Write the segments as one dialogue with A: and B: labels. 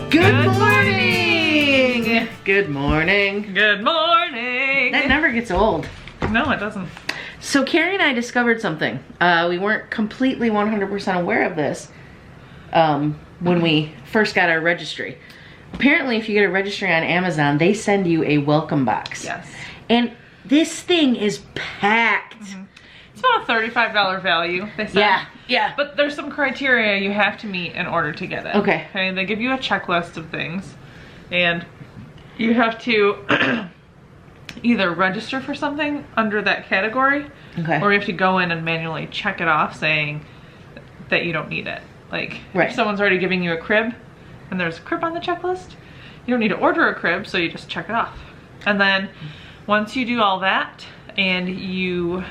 A: Good morning! Good morning.
B: Good morning!
A: That never gets old.
B: No, it doesn't.
A: So Cari and I discovered something. We weren't completely 100% aware of this when we first got our registry. Apparently, if you get a registry on Amazon, they send you a welcome box.
B: Yes.
A: And this thing is packed.
B: Mm-hmm. It's about a $35 value, they said.
A: Yeah.
B: But there's some criteria you have to meet in order to get it.
A: Okay.
B: They give you a checklist of things. And you have to either register for something under that category.
A: Okay.
B: Or you have to go in and manually check it off saying that you don't need it. Like,
A: right.
B: If someone's already giving you a crib and there's a crib on the checklist, you don't need to order a crib, so you just check it off. And then once you do all that and you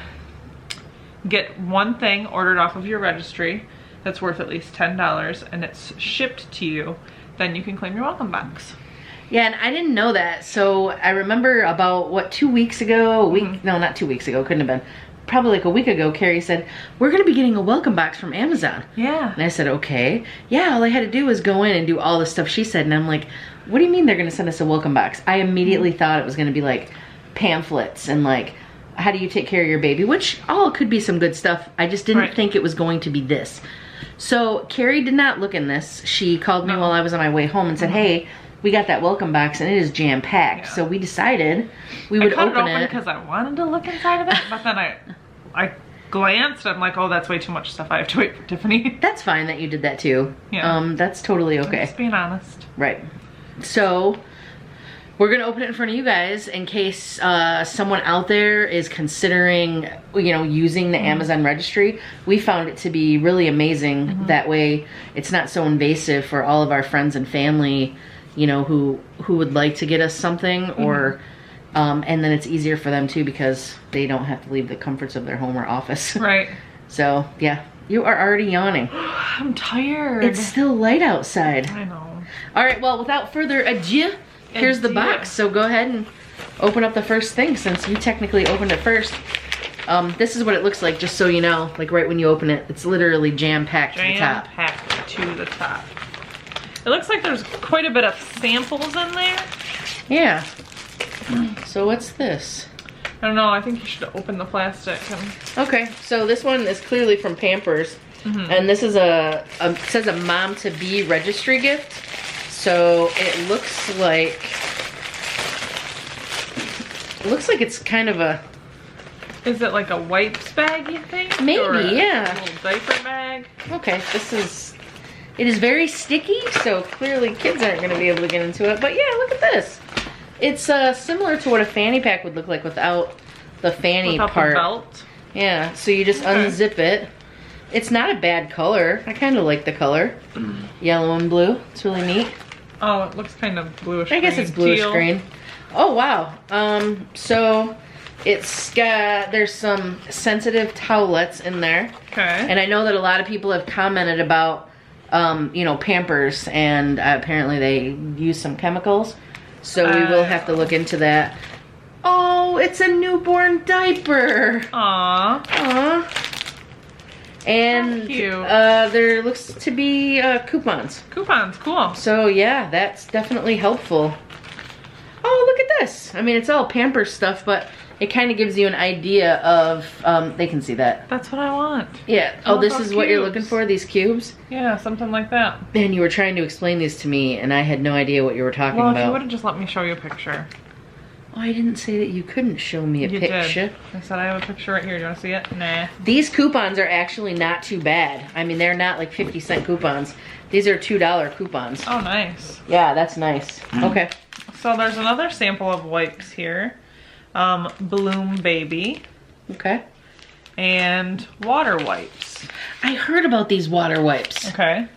B: get one thing ordered off of your registry that's worth at least $10 and it's shipped to you, then you can claim your welcome box.
A: Yeah, and I didn't know that. So I remember about, what, 2 weeks ago? No, not 2 weeks ago. Couldn't have been. Probably like a week ago, Cari said, we're going to be getting a welcome box from Amazon.
B: Yeah.
A: And I said, okay. Yeah, all I had to do was go in and do all the stuff she said. And I'm like, what do you mean they're going to send us a welcome box? I immediately thought it was going to be like pamphlets and like, how do you take care of your baby? Which all could be some good stuff. I just didn't think it was going to be this. So Cari did not look in this. She called me while I was on my way home and said, hey, we got that welcome box and it is jam-packed. Yeah. So we decided we would open it.
B: Because I wanted to look inside of it, but then I glanced, I'm like, oh, that's way too much stuff. I have to wait for Tiffany.
A: That's fine that you did that too.
B: Yeah.
A: That's totally okay.
B: Just being honest.
A: Right. So we're gonna open it in front of you guys in case someone out there is considering, you know, using the Amazon registry. We found it to be really amazing. That way it's not so invasive for all of our friends and family, you know, who would like to get us something, or and then it's easier for them too because they don't have to leave the comforts of their home or office.
B: Right.
A: So yeah, you are already yawning.
B: I'm tired.
A: It's still light outside.
B: I know.
A: All right, well, without further ado, here's the box. So go ahead and open up the first thing since you technically opened it first. This is what it looks like, just so you know. Like right when you open it, it's literally jam-packed to the top.
B: Jam-packed to the top. It looks like there's quite a bit of samples in there.
A: Yeah. So what's this?
B: I don't know, I think you should open the plastic.
A: Okay, so this one is clearly from Pampers. And this is it says a mom-to-be registry gift. So it looks like it's kind of a...
B: Is it like a wipes bag, you think?
A: Maybe,
B: or
A: yeah.
B: A little diaper bag?
A: Okay, it is very sticky, so clearly kids aren't going to be able to get into it. But yeah, look at this. It's similar to what a fanny pack would look like without the fanny part.
B: The belt?
A: Yeah, so you just unzip it. It's not a bad color. I kind of like the color. Yellow and blue. It's really neat.
B: Oh, it looks kind of bluish green.
A: I guess it's bluish green. Oh, wow. So there's some sensitive towelettes in there.
B: Okay.
A: And I know that a lot of people have commented about, you know, Pampers, and apparently they use some chemicals. So we will have to look into that. Oh, it's a newborn diaper.
B: Aww.
A: Aww. And
B: so cute.
A: There looks to be coupons.
B: Coupons, cool.
A: So yeah, that's definitely helpful. Oh, look at this. I mean, it's all Pampers stuff, but it kind of gives you an idea of, they can see that.
B: That's what I want.
A: Yeah. Oh, this is what you're looking for, these cubes?
B: Yeah, something like that.
A: And you were trying to explain these to me, and I had no idea what you were talking about.
B: Well, if you would have just let me show you a picture.
A: Oh, I didn't say that you couldn't show me a picture.
B: Did. I said I have a picture right here. Do you want to see it? Nah.
A: These coupons are actually not too bad. I mean, they're not like 50-cent coupons. These are $2 coupons.
B: Oh, nice.
A: Yeah, that's nice. Okay.
B: So there's another sample of wipes here. Bloom Baby.
A: Okay.
B: And water wipes.
A: I heard about these water wipes.
B: Okay.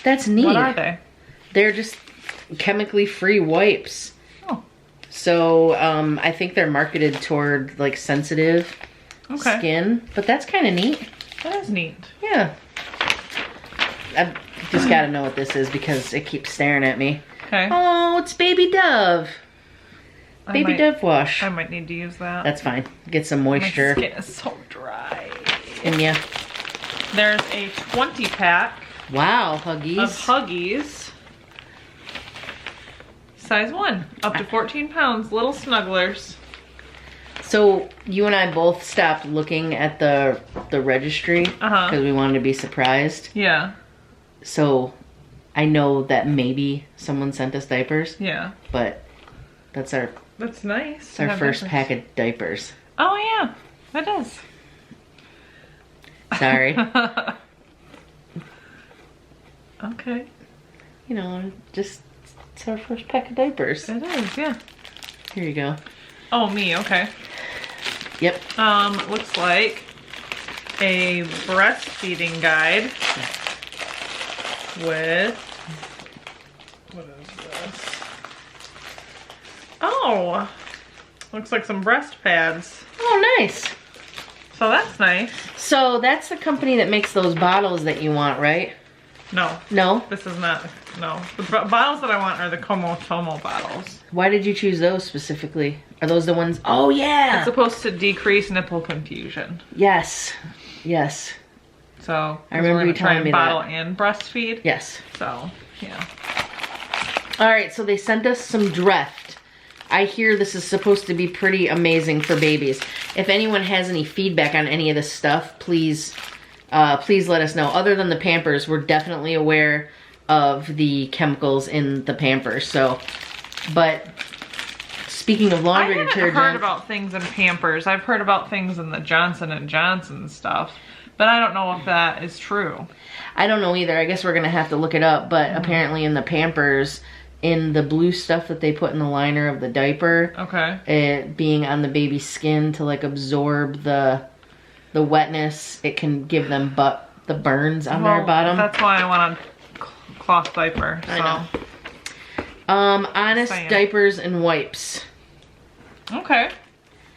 A: That's neat.
B: What are they?
A: They're just chemically free wipes.
B: Oh.
A: So I think they're marketed toward like sensitive skin, but that's kind of neat.
B: That is neat.
A: Yeah. I've just got to know what this is because it keeps staring at me.
B: Okay.
A: Oh, it's Baby Dove. Baby Dove wash.
B: I might need to use that.
A: That's fine. Get some moisture.
B: My skin is so dry.
A: And yeah.
B: There's a 20 pack.
A: Wow, Huggies.
B: Of Huggies. size 1, up to 14 pounds, little snugglers.
A: So you and I both stopped looking at the registry because we wanted to be surprised.
B: Yeah.
A: So I know that maybe someone sent us diapers.
B: Yeah.
A: But that's our
B: nice.
A: It's our first pack of diapers.
B: Oh yeah, that is.
A: Sorry.
B: Okay.
A: You know, just it's our first pack of diapers.
B: It is, yeah.
A: Here you go.
B: Oh, me, okay.
A: Yep.
B: Looks like a breastfeeding guide with, what is this? Oh, looks like some breast pads.
A: Oh, nice.
B: So that's nice.
A: So that's the company that makes those bottles that you want, right?
B: No.
A: No?
B: This is not, no. The bottles that I want are the Como Tomo bottles.
A: Why did you choose those specifically? Are those the ones? Oh, yeah.
B: It's supposed to decrease nipple confusion.
A: Yes. Yes.
B: So
A: I remember you telling me that.
B: Bottle and breastfeed.
A: Yes.
B: So, yeah.
A: All right, so they sent us some Dreft. I hear this is supposed to be pretty amazing for babies. If anyone has any feedback on any of this stuff, please let us know. Other than the Pampers, we're definitely aware of the chemicals in the Pampers. So, but speaking of laundry detergent,
B: I haven't heard about things in Pampers. I've heard about things in the Johnson & Johnson stuff, but I don't know if that is true.
A: I don't know either. I guess we're gonna have to look it up. But apparently, in the Pampers, in the blue stuff that they put in the liner of the diaper,
B: okay,
A: it being on the baby's skin to like absorb the wetness, it can give them the burns on their bottom.
B: That's why I want a cloth diaper. So.
A: I know. Honest diapers and wipes.
B: Okay.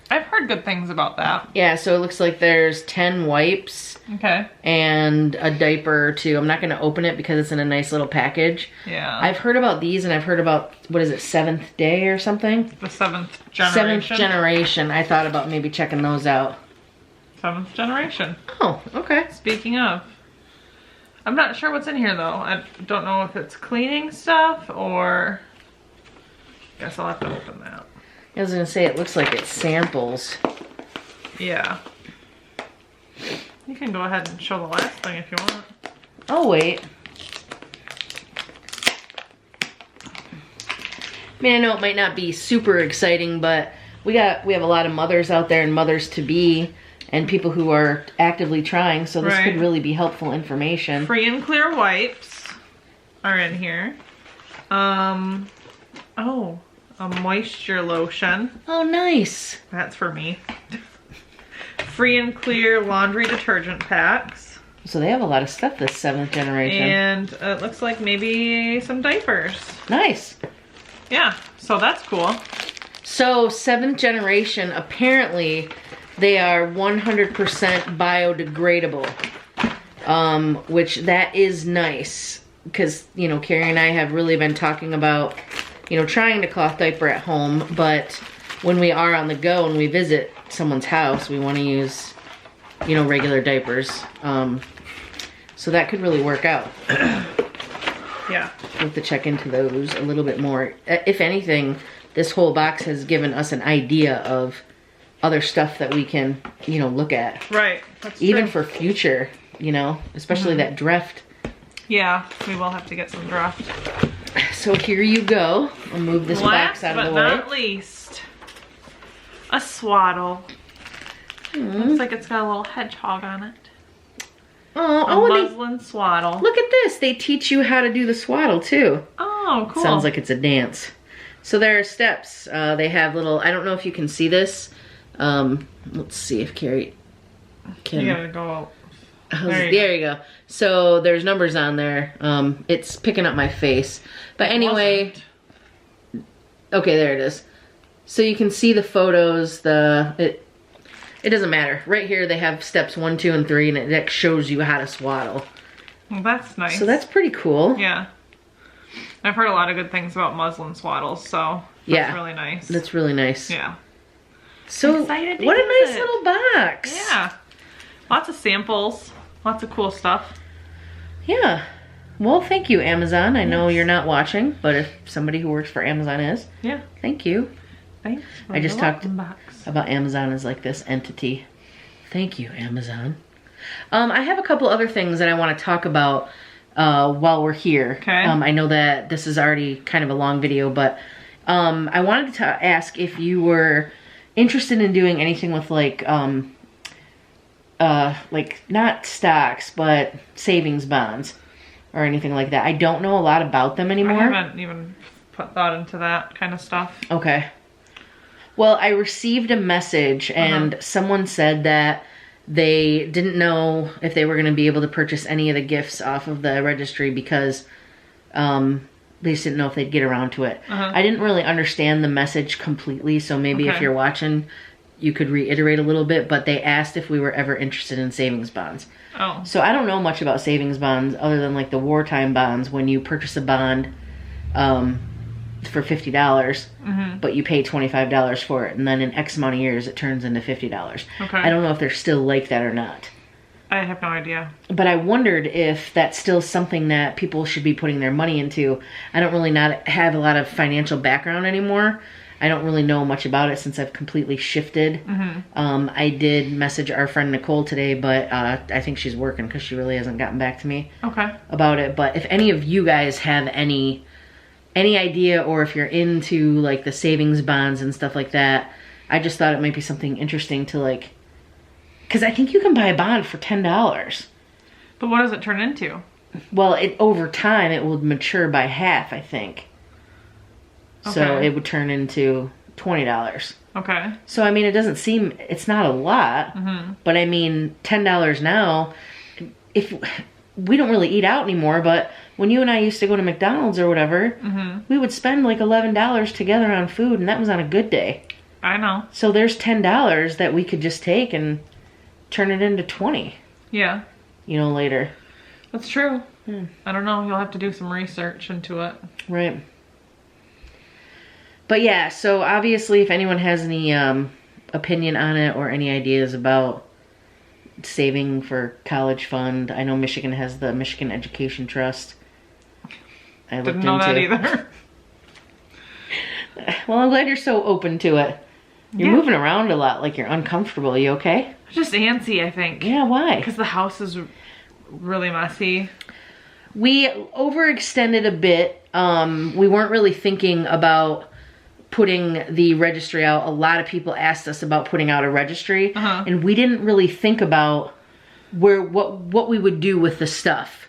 B: I've heard good things about that.
A: Yeah, so it looks like there's 10 wipes.
B: Okay. And
A: a diaper or 2. I'm not going to open it because it's in a nice little package.
B: Yeah.
A: I've heard about these, and I've heard about, what is it, 7th Day or something?
B: The 7th generation.
A: 7th generation. I thought about maybe checking those out.
B: 7th generation.
A: Oh, okay.
B: Speaking of. I'm not sure what's in here, though. I don't know if it's cleaning stuff or... Guess I'll have to open that.
A: I was going to say, it looks like it's samples.
B: Yeah. You can go ahead and show the last thing if you want.
A: Oh, wait. I mean, I know it might not be super exciting, but we have a lot of mothers out there and mothers-to-be and people who are actively trying, so this could really be helpful information.
B: Free and clear wipes are in here. Oh, a moisture lotion.
A: Oh, nice.
B: That's for me. Free and clear laundry detergent packs.
A: So they have a lot of stuff, this 7th generation.
B: And it looks like maybe some diapers.
A: Nice.
B: Yeah, so that's cool.
A: So 7th generation, apparently they are 100% biodegradable, which that is nice. Because, you know, Carrie and I have really been talking about, you know, trying to cloth diaper at home, but when we are on the go and we visit someone's house, we want to use, you know, regular diapers. So that could really work out.
B: Yeah.
A: We'll have to check into those a little bit more. If anything, this whole box has given us an idea of other stuff that we can, you know, look at.
B: Right. That's
A: even
B: true.
A: for future, you know, especially that Dreft.
B: Yeah, we will have to get some Dreft.
A: So here you go. I'll move this box out of the way.
B: Last but not least, a swaddle. Looks like it's got a little hedgehog on it.
A: Oh,
B: muslin swaddle.
A: Look at this. They teach you how to do the swaddle too.
B: Oh, cool.
A: Sounds like it's a dance. So there are steps. They have little, I don't know if you can see this. Let's see if Carrie can.
B: You gotta go.
A: There you go. So there's numbers on there. It's picking up my face. But anyway, okay, there it is. So you can see the photos, it doesn't matter. Right here they have steps 1, 2, and 3, and it shows you how to swaddle.
B: Well, that's nice.
A: So that's pretty cool.
B: Yeah. I've heard a lot of good things about muslin swaddles, so that's really nice.
A: That's really nice.
B: Yeah.
A: So what a nice little box.
B: Yeah. Lots of samples. Lots of cool stuff.
A: Yeah. Well, thank you, Amazon. I know
B: Yes.
A: you're not watching, but if somebody who works for Amazon is,
B: Yeah.
A: thank you.
B: Thanks.
A: I just talked
B: box.
A: about Amazon as like this entity. Thank you, Amazon. I have a couple other things that I want to talk about while we're here.
B: Okay.
A: I know that this is already kind of a long video, but I wanted to ask if you were interested in doing anything with like not stocks, but savings bonds or anything like that. I don't know a lot about them anymore.
B: I haven't even put thought into that kind of stuff.
A: Okay. Well, I received a message and someone said that they didn't know if they were going to be able to purchase any of the gifts off of the registry because they just didn't know if they'd get around to it. I didn't really understand the message completely, so maybe if you're watching, you could reiterate a little bit, but they asked if we were ever interested in savings bonds.
B: Oh.
A: So I don't know much about savings bonds other than like the wartime bonds when you purchase a bond for $50, but you pay $25 for it, and then in X amount of years it turns into $50.
B: Okay.
A: I don't know if they're still like that or not.
B: I have no idea.
A: But I wondered if that's still something that people should be putting their money into. I don't really not have a lot of financial background anymore. I don't really know much about it since I've completely shifted. I did message our friend Nicole today, but I think she's working because she really hasn't gotten back to me about it. But if any of you guys have any idea, or if you're into like the savings bonds and stuff like that, I just thought it might be something interesting to like, because I think you can buy a bond for $10.
B: But what does it turn into?
A: Well, over time it will mature by half, I think. So
B: Okay.
A: it would turn into $20.
B: Okay.
A: So I mean, it's not a lot, but I mean, $10 now, if we don't really eat out anymore, but when you and I used to go to McDonald's or whatever, we would spend like $11 together on food, and that was on a good day.
B: I know.
A: So there's $10 that we could just take and turn it into 20,
B: Yeah.
A: later.
B: That's true. I don't know. You'll have to do some research into it.
A: Right. But yeah, so obviously if anyone has any opinion on it or any ideas about saving for college fund, I know Michigan has the Michigan Education Trust. I looked
B: Didn't know that
A: into.
B: either.
A: Well, I'm glad you're so open to it. You're
B: Yeah.
A: moving around a lot, like you're uncomfortable. Are you okay?
B: Just antsy, I think.
A: Yeah, why?
B: Because the house is really messy.
A: We overextended a bit. We weren't really thinking about putting the registry out. A lot of people asked us about putting out a registry, and we didn't really think about what we would do with the stuff.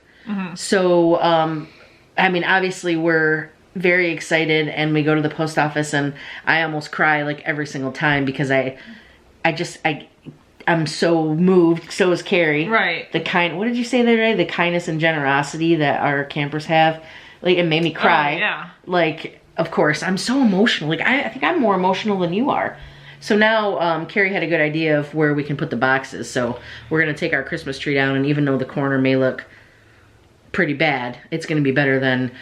A: So, I mean, obviously we're very excited, and we go to the post office, and I almost cry like every single time because I'm so moved. So is Cari.
B: Right.
A: What did you say the other day? The kindness and generosity that our campers have. Like, it made me cry.
B: Oh, yeah.
A: Like, of course, I'm so emotional. Like, I think I'm more emotional than you are. So now, Cari had a good idea of where we can put the boxes. So we're going to take our Christmas tree down, and even though the corner may look pretty bad, it's going to be better than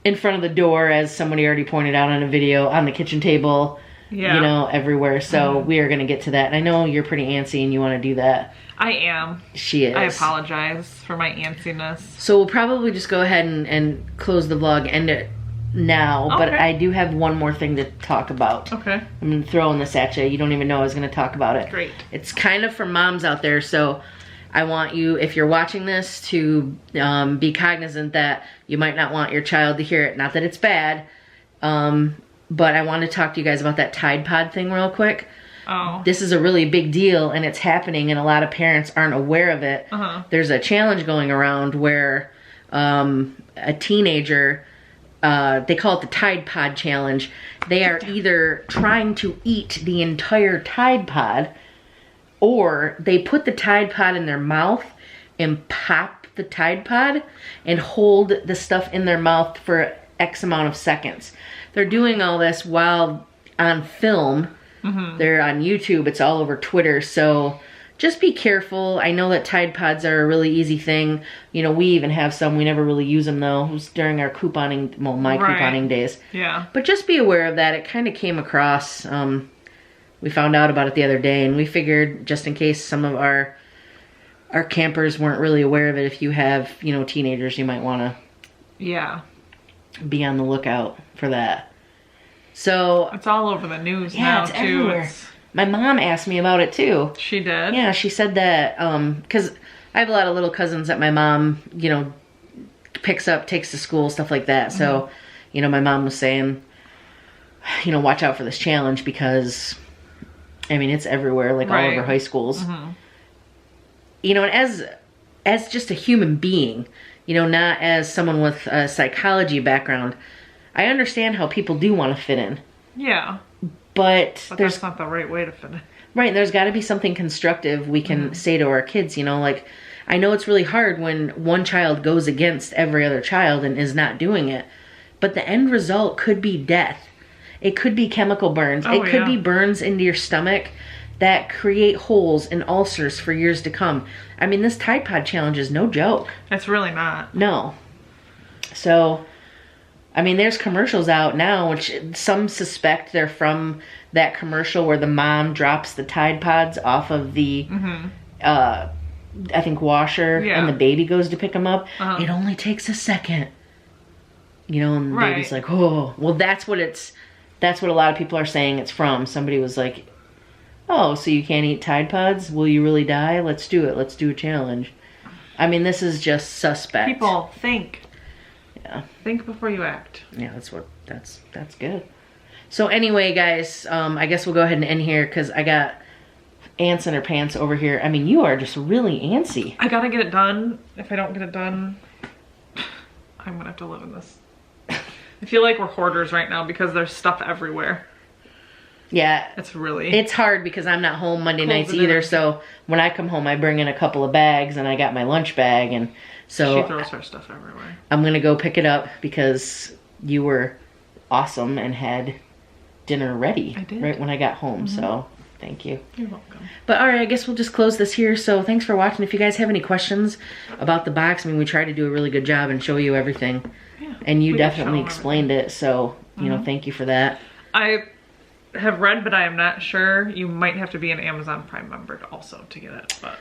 A: in front of the door, as somebody already pointed out on a video, on the kitchen table, everywhere. So we are going to get to that. And I know you're pretty antsy and you want to do that.
B: I am.
A: She is.
B: I apologize for my antsiness.
A: So we'll probably just go ahead and close the vlog, end it now. But I do have one more thing to talk about.
B: Okay.
A: I'm throwing this at you. You don't even know I was going to talk about it.
B: Great.
A: It's kind of for moms out there, so I want you, if you're watching this, to be cognizant that you might not want your child to hear it. Not that it's bad, but I want to talk to you guys about that Tide Pod thing real quick.
B: Oh.
A: This is a really big deal, and it's happening, and a lot of parents aren't aware of it. There's a challenge going around where a teenager, they call it the Tide Pod Challenge. They are either trying to eat the entire Tide Pod, or they put the Tide Pod in their mouth and pop the Tide Pod and hold the stuff in their mouth for X amount of seconds. They're doing all this while on film. They're on YouTube. It's all over Twitter. So just be careful. I know that Tide Pods are a really easy thing. We even have some. We never really use them, though. It was during our couponing, well, my couponing days.
B: Yeah.
A: But just be aware of that. It kind of came across. We found out about it the other day, and we figured, just in case some of our campers weren't really aware of it, if you have, teenagers, you might want to
B: Yeah.
A: Be on the lookout for that. So
B: It's all over the news
A: yeah,
B: now
A: it's
B: too.
A: everywhere. My mom asked me about it too.
B: She did?
A: Yeah, she said that because I have a lot of little cousins that my mom, you know, picks up, takes to school, stuff like that. So, you know, my mom was saying, you know, watch out for this challenge because, I mean, it's everywhere, like all over high schools. You know, and as just a human being, you know, not as someone with a psychology background, I understand how people do want to fit in.
B: Yeah.
A: But
B: that's not the right way to fit in.
A: Right, there's got to be something constructive we can say to our kids, you know, like, I know it's really hard when one child goes against every other child and is not doing it, but the end result could be death. It could be chemical burns. It could be burns into your stomach that create holes and ulcers for years to come. I mean, this Tide Pod challenge is no joke.
B: It's really not.
A: No. So, I mean, there's commercials out now, which some suspect they're from that commercial where the mom drops the Tide Pods off of the, I think, washer, and the baby goes to pick them up. It only takes a second. You know, and the baby's like, oh. Well, that's what a lot of people are saying it's from. Somebody was like, oh, so you can't eat Tide Pods? Will you really die? Let's do it. Let's do a challenge. I mean, this is just suspect.
B: People, think.
A: Yeah.
B: Think before you act.
A: Yeah, that's good. So anyway, guys, I guess we'll go ahead and end here because I got ants in her pants over here. I mean, you are just really antsy.
B: I gotta get it done. If I don't get it done, I'm gonna have to live in this. I feel like we're hoarders right now because there's stuff everywhere.
A: Yeah.
B: It's
A: hard because I'm not home Monday nights either, so when I come home I bring in a couple of bags and I got my lunch bag, and so
B: she throws her stuff everywhere.
A: I'm gonna go pick it up because you were awesome and had dinner ready right when I got home, so thank you.
B: You're welcome.
A: But alright, I guess we'll just close this here. So thanks for watching. If you guys have any questions about the box, I mean, we tried to do a really good job and show you everything. Yeah, and you definitely explained it, so you know, thank you for that.
B: I have read, but I am not sure. You might have to be an Amazon Prime member also to get it, but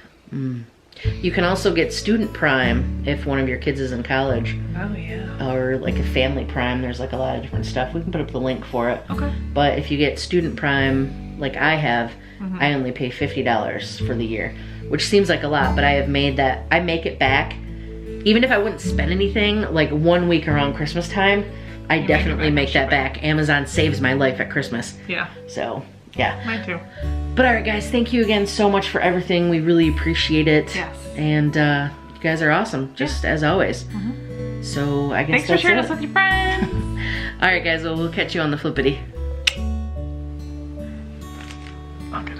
A: you can also get Student Prime if one of your kids is in college.
B: Oh yeah.
A: Or like a Family Prime. There's like a lot of different stuff. We can put up the link for it.
B: Okay.
A: But if you get Student Prime, like I have, I only pay $50 for the year, which seems like a lot, but I have made that. I make it back. Even if I wouldn't spend anything, like 1 week around Christmas time, I definitely make that back. Amazon saves my life at Christmas.
B: Yeah.
A: So, yeah.
B: Mine too.
A: But alright guys, thank you again so much for everything. We really appreciate it.
B: Yes.
A: And you guys are awesome, just as always. So I guess
B: thanks for sharing us with your friends.
A: Alright guys, well, we'll catch you on the flippity.
B: Okay.